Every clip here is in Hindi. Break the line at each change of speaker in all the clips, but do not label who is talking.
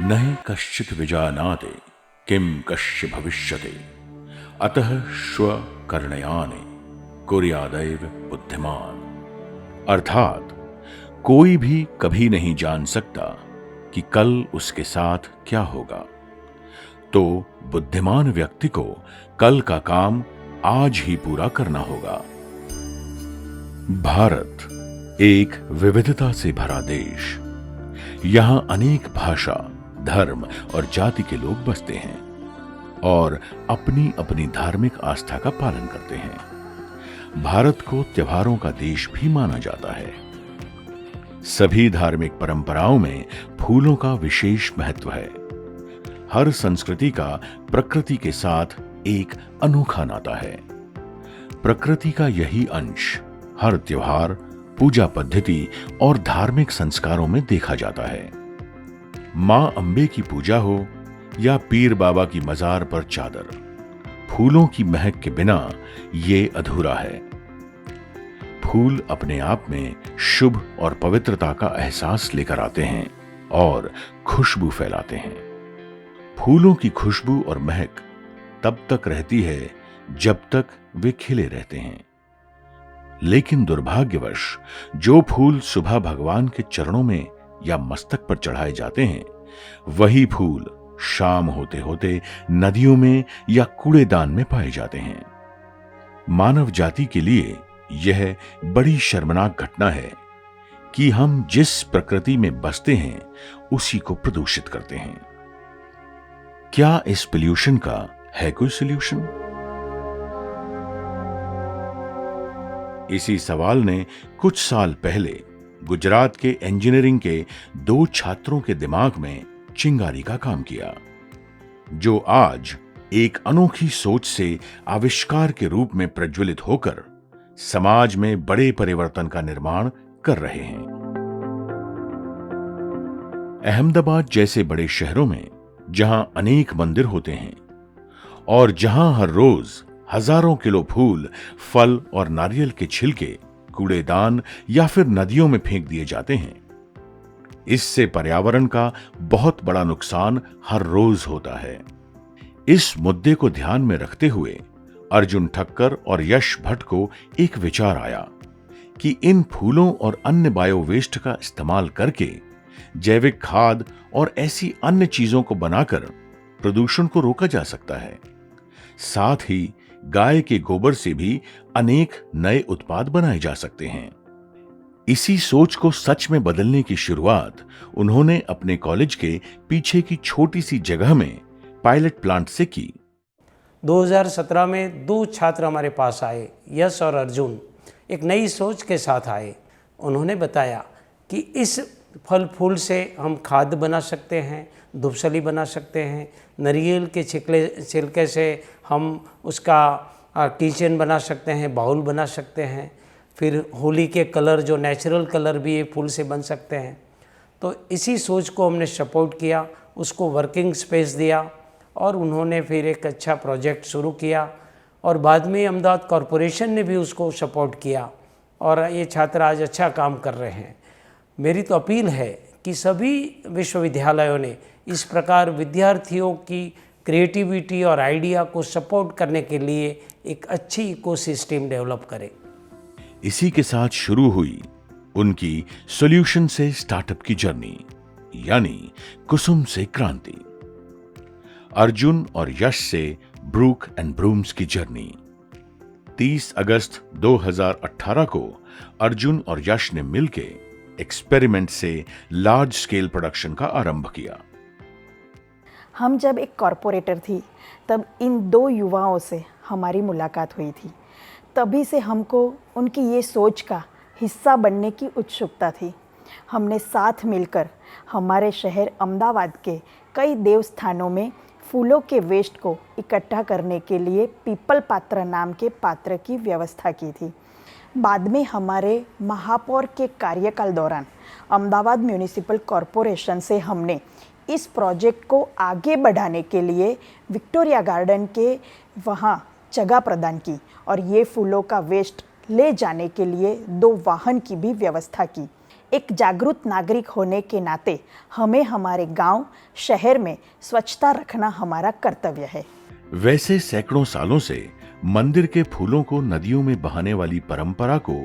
न हि कश्चित् विजानाति किं कस्य भविष्यति अतः श्व कर्णयानि कुर्यादैव बुद्धिमान। अर्थात कोई भी कभी नहीं जान सकता कि कल उसके साथ क्या होगा, तो बुद्धिमान व्यक्ति को कल का काम आज ही पूरा करना होगा। भारत एक विविधता से भरा देश। यहां अनेक भाषा, धर्म और जाति के लोग बसते हैं और अपनी अपनी धार्मिक आस्था का पालन करते हैं। भारत को त्योहारों का देश भी माना जाता है। सभी धार्मिक परंपराओं में फूलों का विशेष महत्व है। हर संस्कृति का प्रकृति के साथ एक अनोखा नाता है। प्रकृति का यही अंश हर त्योहार, पूजा पद्धति और धार्मिक संस्कारों में देखा जाता है। मां अंबे की पूजा हो या पीर बाबा की मजार पर चादर, फूलों की महक के बिना ये अधूरा है। फूल अपने आप में शुभ और पवित्रता का एहसास लेकर आते हैं और खुशबू फैलाते हैं। फूलों की खुशबू और महक तब तक रहती है जब तक वे खिले रहते हैं, लेकिन दुर्भाग्यवश जो फूल सुबह भगवान के चरणों में या मस्तक पर चढ़ाए जाते हैं, वही फूल शाम होते होते नदियों में या कूड़ेदान में पाए जाते हैं। मानव जाति के लिए यह बड़ी शर्मनाक घटना है कि हम जिस प्रकृति में बसते हैं उसी को प्रदूषित करते हैं। क्या इस पोल्यूशन का है कोई सॉल्यूशन? इसी सवाल ने कुछ साल पहले गुजरात के इंजीनियरिंग के 2 छात्रों के दिमाग में चिंगारी का काम किया, जो आज एक अनोखी सोच से आविष्कार के रूप में प्रज्वलित होकर समाज में बड़े परिवर्तन का निर्माण कर रहे हैं। अहमदाबाद जैसे बड़े शहरों में जहां अनेक मंदिर होते हैं और जहां हर रोज हजारों किलो फूल, फल और नारियल के छिलके कूड़ेदान या फिर नदियों में फेंक दिए जाते हैं, इससे पर्यावरण का बहुत बड़ा नुकसान हर रोज होता है। इस मुद्दे को ध्यान में रखते हुए अर्जुन ठक्कर और यश भट्ट को एक विचार आया कि इन फूलों और अन्य बायो वेस्ट का इस्तेमाल करके जैविक खाद और ऐसी अन्य चीजों को बनाकर प्रदूषण को रोका जा सकता है। साथ ही गाय के गोबर से भी अनेक नए उत्पाद बनाए जा सकते हैं। इसी सोच को सच में बदलने की शुरुआत उन्होंने अपने कॉलेज के पीछे की छोटी सी जगह में पायलट प्लांट से की।
2017 में 2 छात्र हमारे पास आए, यश और अर्जुन, एक नई सोच के साथ आए। उन्होंने बताया कि इस फल फूल से हम खाद बना सकते हैं, धूपसली बना सकते हैं, नारियल के छिलके से हम उसका किचन बना सकते हैं, बाउल बना सकते हैं। फिर होली के कलर, जो नेचुरल कलर भी ये फूल से बन सकते हैं। तो इसी सोच को हमने सपोर्ट किया, उसको वर्किंग स्पेस दिया और उन्होंने फिर एक अच्छा प्रोजेक्ट शुरू किया और बाद में अहमदाबाद कॉरपोरेशन ने भी उसको सपोर्ट किया और ये छात्र आज अच्छा काम कर रहे हैं। मेरी तो अपील है कि सभी विश्वविद्यालयों ने इस प्रकार विद्यार्थियों की क्रिएटिविटी और आइडिया को सपोर्ट करने के लिए एक अच्छी इकोसिस्टम डेवलप करें।
इसी के साथ शुरू हुई उनकी सॉल्यूशन से स्टार्टअप की जर्नी, यानी कुसुम से क्रांति। अर्जुन और यश से ब्रूक एंड ब्रूम्स की जर्नी। 30 अगस्त 2018 को अर्जुन और यश ने मिलकर एक्सपेरिमेंट से लार्ज स्केल प्रोडक्शन का आरंभ किया।
हम जब एक कॉरपोरेटर थी तब इन 2 युवाओं से हमारी मुलाकात हुई थी। तभी से हमको उनकी ये सोच का हिस्सा बनने की उत्सुकता थी। हमने साथ मिलकर हमारे शहर अहमदाबाद के कई देवस्थानों में फूलों के वेस्ट को इकट्ठा करने के लिए पीपल पात्र नाम के पात्र की व्यवस्था की थी। बाद में हमारे महापौर के कार्यकाल दौरान अहमदाबाद म्यूनिसिपल कॉरपोरेशन से हमने इस प्रोजेक्ट को आगे बढ़ाने के लिए विक्टोरिया गार्डन के वहाँ जगह प्रदान की और ये फूलों का वेस्ट ले जाने के लिए 2 वाहन की भी व्यवस्था की। एक जागरूक नागरिक होने के नाते हमें हमारे गांव, शहर में स्वच्छता रखना हमारा कर्तव्य है।
वैसे सैकड़ों सालों से मंदिर के फूलों को नदियों में बहाने वाली परंपरा को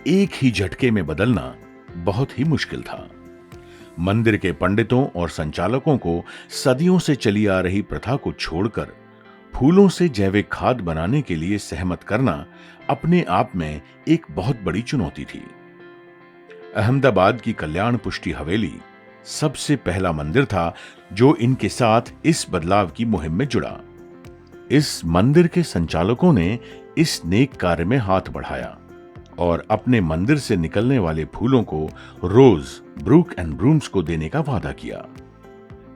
एक ही झटके में बदलना बहुत ही मुश्किल था। मंदिर के पंडितों और संचालकों को सदियों से चली आ रही प्रथा को छोड़कर फूलों से जैविक खाद बनाने के लिए सहमत करना अपने आप में एक बहुत बड़ी चुनौती थी। अहमदाबाद की कल्याण पुष्टि हवेली सबसे पहला मंदिर था जो इनके साथ इस बदलाव की मुहिम में जुड़ा। इस मंदिर के संचालकों ने इस नेक कार्य में हाथ बढ़ाया और अपने मंदिर से निकलने वाले फूलों को रोज ब्रूक एंड ब्रूम्स को देने का वादा किया।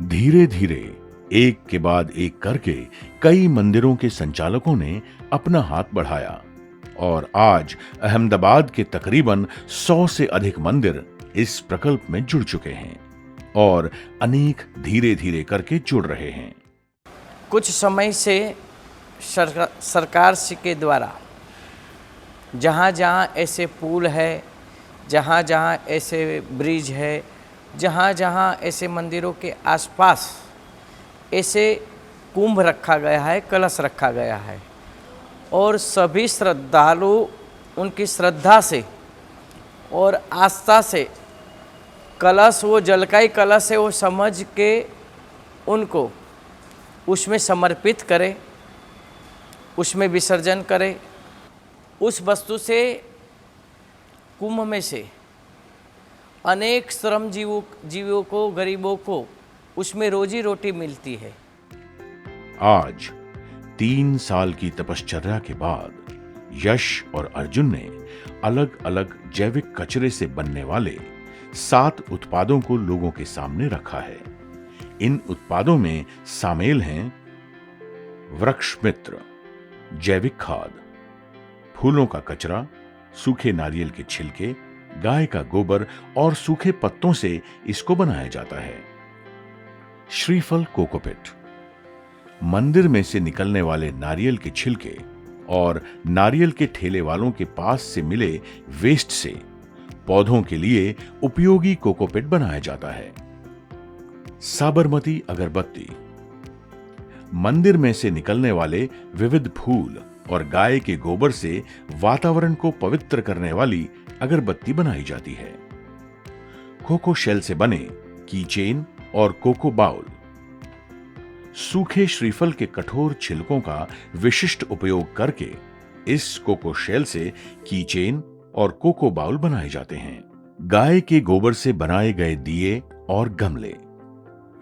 धीरे धीरे एक के बाद एक करके कई मंदिरों के संचालकों ने अपना हाथ बढ़ाया और आज अहमदाबाद के तकरीबन 100 से अधिक मंदिर इस प्रकल्प में जुड़ चुके हैं और अनेक धीरे धीरे करके जुड़ रहे हैं।
कुछ समय से सरकार के द्वारा जहाँ जहाँ ऐसे पुल है, जहाँ जहाँ ऐसे ब्रिज है, जहाँ जहाँ ऐसे मंदिरों के आसपास ऐसे कुंभ रखा गया है, कलश रखा गया है और सभी श्रद्धालु उनकी श्रद्धा से और आस्था से कलश, वो जल का ही कलश है, वो समझ के उनको उसमें समर्पित करें, उसमें विसर्जन करें। उस वस्तु से, कुंभ में से अनेक श्रम जीवों को, गरीबों को उसमें रोजी रोटी मिलती है।
आज 3 साल की तपश्चर्या के बाद यश और अर्जुन ने अलग अलग जैविक कचरे से बनने वाले 7 उत्पादों को लोगों के सामने रखा है। इन उत्पादों में शामिल हैं वृक्ष मित्र, जैविक खाद, फूलों का कचरा, सूखे नारियल के छिलके, गाय का गोबर और सूखे पत्तों से इसको बनाया जाता है। श्रीफल कोकोपीट, मंदिर में से निकलने वाले नारियल के छिलके और नारियल के ठेले वालों के पास से मिले वेस्ट से पौधों के लिए उपयोगी कोकोपीट बनाया जाता है। साबरमती अगरबत्ती, मंदिर में से निकलने वाले विविध फूल और गाय के गोबर से वातावरण को पवित्र करने वाली अगरबत्ती बनाई जाती है। कोको शेल से बने कीचेन और कोको बाउल, सूखे श्रीफल के कठोर छिलकों का विशिष्ट उपयोग करके इस कोको शेल से कीचेन और कोको बाउल बनाए जाते हैं। गाय के गोबर से बनाए गए दिए और गमले,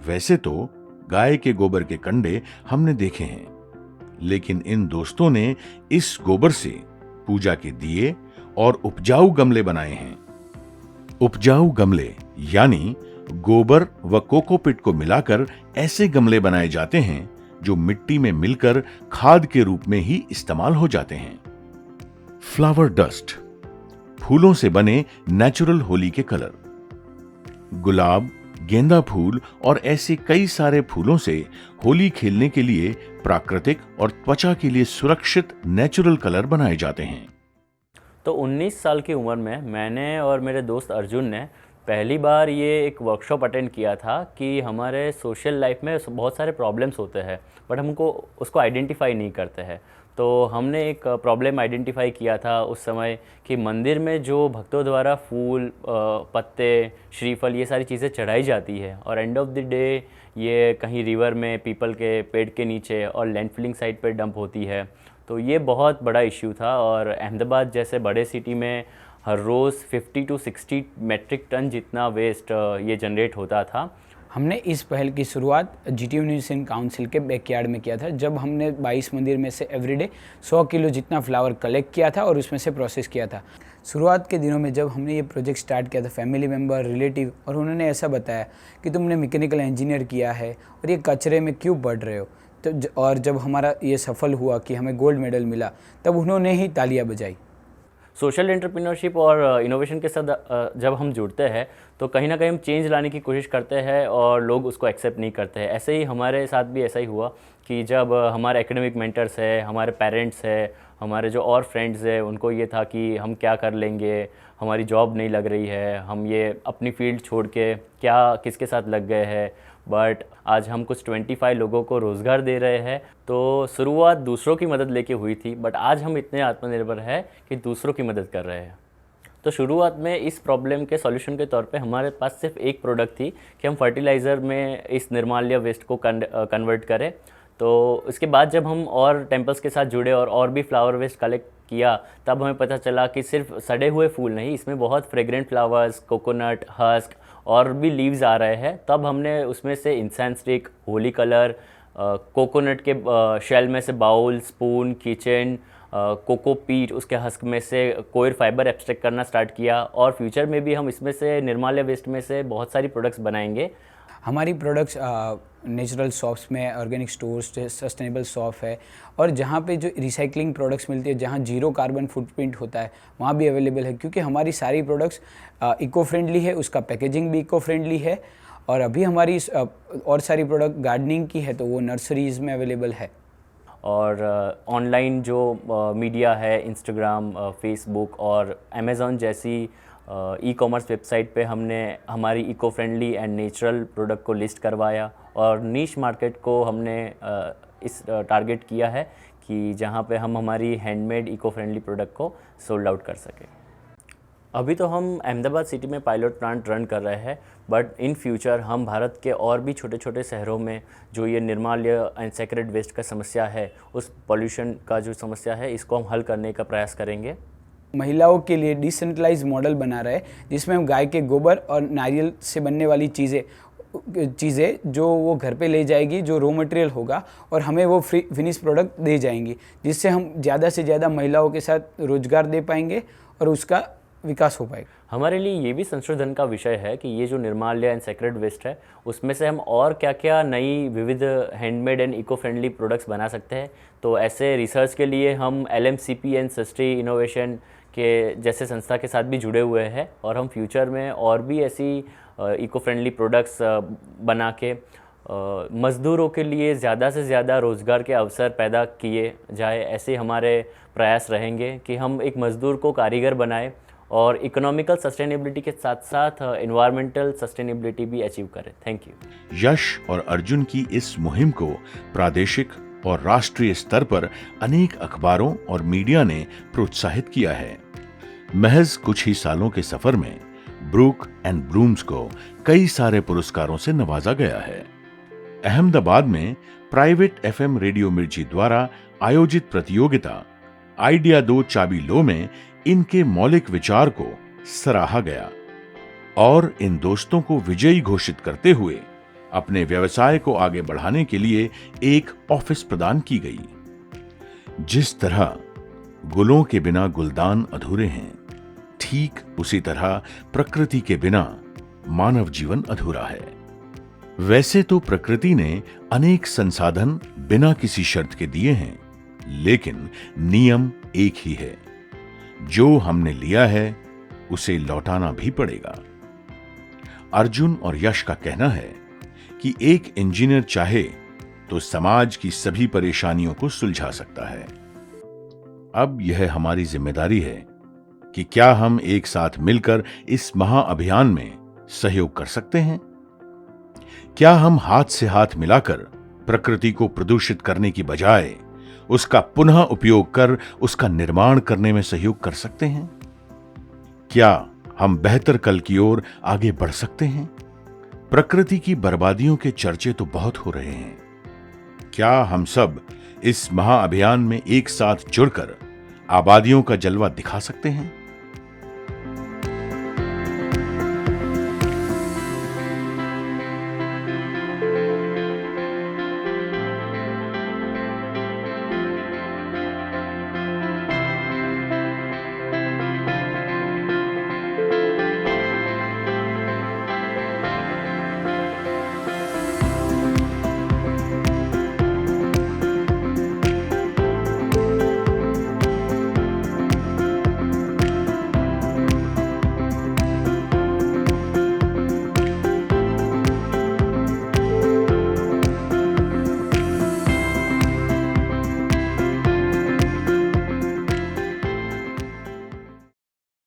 वैसे तो गाय के गोबर के कंडे हमने देखे हैं, लेकिन इन दोस्तों ने इस गोबर से पूजा के दिए और उपजाऊ गमले बनाए हैं। उपजाऊ गमले यानी गोबर व कोकोपीट को मिलाकर ऐसे गमले बनाए जाते हैं जो मिट्टी में मिलकर खाद के रूप में ही इस्तेमाल हो जाते हैं। फ्लावर डस्ट, फूलों से बने नेचुरल होली के कलर, गुलाब, गेंदा फूल और ऐसे कई सारे फूलों से होली खेलने के लिए प्राकृतिक और त्वचा के लिए सुरक्षित नेचुरल कलर बनाए जाते हैं।
तो 19 साल की उम्र में मैंने और मेरे दोस्त अर्जुन ने पहली बार ये एक वर्कशॉप अटेंड किया था कि हमारे सोशल लाइफ में बहुत सारे प्रॉब्लम्स होते हैं बट हमको उसको आइडेंटिफाई नहीं करते हैं। तो हमने एक प्रॉब्लम आइडेंटिफाई किया था उस समय कि मंदिर में जो भक्तों द्वारा फूल, पत्ते, श्रीफल ये सारी चीज़ें चढ़ाई जाती है और एंड ऑफ द डे ये कहीं रिवर में, पीपल के पेड़ के नीचे और लैंडफिलिंग साइट पर डंप होती है। तो ये बहुत बड़ा इश्यू था और अहमदाबाद जैसे बड़े सिटी में हर रोज़ 50 to 60 मेट्रिक टन जितना वेस्ट ये जनरेट होता था।
हमने इस पहल की शुरुआत जीटी यूनिवर्सिटी काउंसिल के बैकयार्ड में किया था, जब हमने 22 मंदिर में से एवरीडे 100 किलो जितना फ्लावर कलेक्ट किया था और उसमें से प्रोसेस किया था। शुरुआत के दिनों में जब हमने ये प्रोजेक्ट स्टार्ट किया था, फैमिली मेम्बर, रिलेटिव और उन्होंने ऐसा बताया कि तुमने मैकेनिकल इंजीनियर किया है और ये कचरे में क्यों बढ़ रहे हो। तो और जब हमारा ये सफल हुआ कि हमें गोल्ड मेडल मिला, तब उन्होंने ही तालियां बजाई।
सोशल एंटरप्रेन्योरशिप और इनोवेशन के साथ जब हम जुड़ते हैं तो कहीं ना कहीं हम चेंज लाने की कोशिश करते हैं और लोग उसको एक्सेप्ट नहीं करते हैं। ऐसे ही हमारे साथ भी ऐसा ही हुआ कि जब हमारे एकेडमिक मेंटर्स है, हमारे पेरेंट्स है, हमारे जो और फ्रेंड्स है, उनको ये था कि हम क्या कर लेंगे, हमारी जॉब नहीं लग रही है, हम ये अपनी फील्ड छोड़ के क्या किसके साथ लग गए हैं, बट आज हम कुछ 25 लोगों को रोज़गार दे रहे हैं। तो शुरुआत दूसरों की मदद लेके हुई थी, बट आज हम इतने आत्मनिर्भर हैं कि दूसरों की मदद कर रहे हैं। तो शुरुआत में इस प्रॉब्लम के सॉल्यूशन के तौर पे हमारे पास सिर्फ एक प्रोडक्ट थी कि हम फर्टिलाइज़र में इस निर्माल्य वेस्ट को कन्वर्ट करें। तो इसके बाद जब हम और टेम्पल्स के साथ जुड़े और भी फ्लावर वेस्ट कलेक्ट किया, तब हमें पता चला कि सिर्फ सड़े हुए फूल नहीं, इसमें बहुत फ्रेग्रेंट फ्लावर्स, कोकोनट, हस्क और भी लीव्स आ रहे हैं। तब हमने उसमें से incense stick, Holi colour, coconut के शेल में से बाउल, स्पून, किचन, कोको पीट, उसके हस्क में से कोयर फाइबर एक्सट्रैक्ट करना स्टार्ट किया। और फ्यूचर में भी हम इसमें से निर्माल्य वेस्ट में से बहुत सारी प्रोडक्ट्स बनाएंगे।
हमारी प्रोडक्ट्स नेचुरल शॉप्स में, ऑर्गेनिक स्टोर्स, सस्टेनेबल शॉप है, और जहाँ पे जो रिसाइकलिंग प्रोडक्ट्स मिलती है, जहाँ जीरो कार्बन फुटप्रिंट होता है, वहाँ भी अवेलेबल है। क्योंकि हमारी सारी प्रोडक्ट्स इको फ्रेंडली है, उसका पैकेजिंग भी इको फ्रेंडली है। और अभी हमारी और सारी प्रोडक्ट गार्डनिंग की है, तो वो नर्सरीज़ में अवेलेबल है।
और ऑनलाइन जो मीडिया है, इंस्टाग्राम, फेसबुक और अमेज़ॉन जैसी ई कॉमर्स वेबसाइट पे हमने हमारी eco friendly and natural product को लिस्ट करवाया। और नीश मार्केट को हमने इस टारगेट किया है कि जहाँ पे हम हमारी हैंडमेड इको फ्रेंडली प्रोडक्ट को सोल्ड आउट कर सकें। अभी तो हम अहमदाबाद सिटी में पायलट प्लांट रन कर रहे हैं, बट इन फ्यूचर हम भारत के और भी छोटे छोटे शहरों में जो ये निर्माल्य एंड सेक्रेड वेस्ट का समस्या है, उस पॉल्यूशन का जो समस्या है, इसको हम हल करने का प्रयास करेंगे।
महिलाओं के लिए डिसेंट्रलाइज मॉडल बना रहे हैं, जिसमें हम गाय के गोबर और नारियल से बनने वाली चीज़ें जो वो घर पे ले जाएगी, जो रॉ मटेरियल होगा, और हमें वो फिनिश प्रोडक्ट दे जाएंगी, जिससे हम ज़्यादा से ज़्यादा महिलाओं के साथ रोजगार दे पाएंगे और उसका विकास हो पाएगा।
हमारे लिए ये भी संशोधन का विषय है कि ये जो निर्माल्य एंड सेक्रेड वेस्ट है, उसमें से हम और क्या क्या नई विविध handmade and eco friendly products बना सकते हैं। तो ऐसे रिसर्च के लिए हम LMCP एंड सस्टी इनोवेशन के जैसे संस्था के साथ भी जुड़े हुए हैं, और हम फ्यूचर में और भी ऐसी इको फ्रेंडली प्रोडक्ट्स बना के मज़दूरों के लिए ज़्यादा से ज़्यादा रोज़गार के अवसर पैदा किए जाए। ऐसे हमारे प्रयास रहेंगे कि हम एक मज़दूर को कारीगर बनाए और इकोनॉमिकल सस्टेनेबिलिटी के साथ साथ एनवायरमेंटल सस्टेनेबिलिटी भी अचीव करें। Thank you.
यश और अर्जुन की इस मुहिम को प्रादेशिक और राष्ट्रीय स्तर पर अनेक अखबारों और मीडिया ने प्रोत्साहित किया है। महज कुछ ही सालों के सफर में ब्रूक एंड ब्लूम्स को कई सारे पुरस्कारों से नवाजा गया है। अहमदाबाद में प्राइवेट FM रेडियो मिर्ची द्वारा आयोजित प्रतियोगिता आइडिया 2 चाबी लो में इनके मौलिक विचार को सराहा गया और इन दोस्तों को विजयी घोषित करते हुए अपने व्यवसाय को आगे बढ़ाने के लिए एक ऑफिस प्रदान की गई। जिस तरह गुलों के बिना गुलदान अधूरे हैं, ठीक उसी तरह प्रकृति के बिना मानव जीवन अधूरा है। वैसे तो प्रकृति ने अनेक संसाधन बिना किसी शर्त के दिए हैं, लेकिन नियम एक ही है, जो हमने लिया है उसे लौटाना भी पड़ेगा। अर्जुन और यश का कहना है कि एक इंजीनियर चाहे तो समाज की सभी परेशानियों को सुलझा सकता है। अब यह हमारी जिम्मेदारी है कि क्या हम एक साथ मिलकर इस महाअभियान में सहयोग कर सकते हैं? क्या हम हाथ से हाथ मिलाकर प्रकृति को प्रदूषित करने की बजाय उसका पुनः उपयोग कर उसका निर्माण करने में सहयोग कर सकते हैं? क्या हम बेहतर कल की ओर आगे बढ़ सकते हैं? प्रकृति की बर्बादियों के चर्चे तो बहुत हो रहे हैं। क्या हम सब इस महाअभियान में एक साथ जुड़कर आबादियों का जलवा दिखा सकते हैं?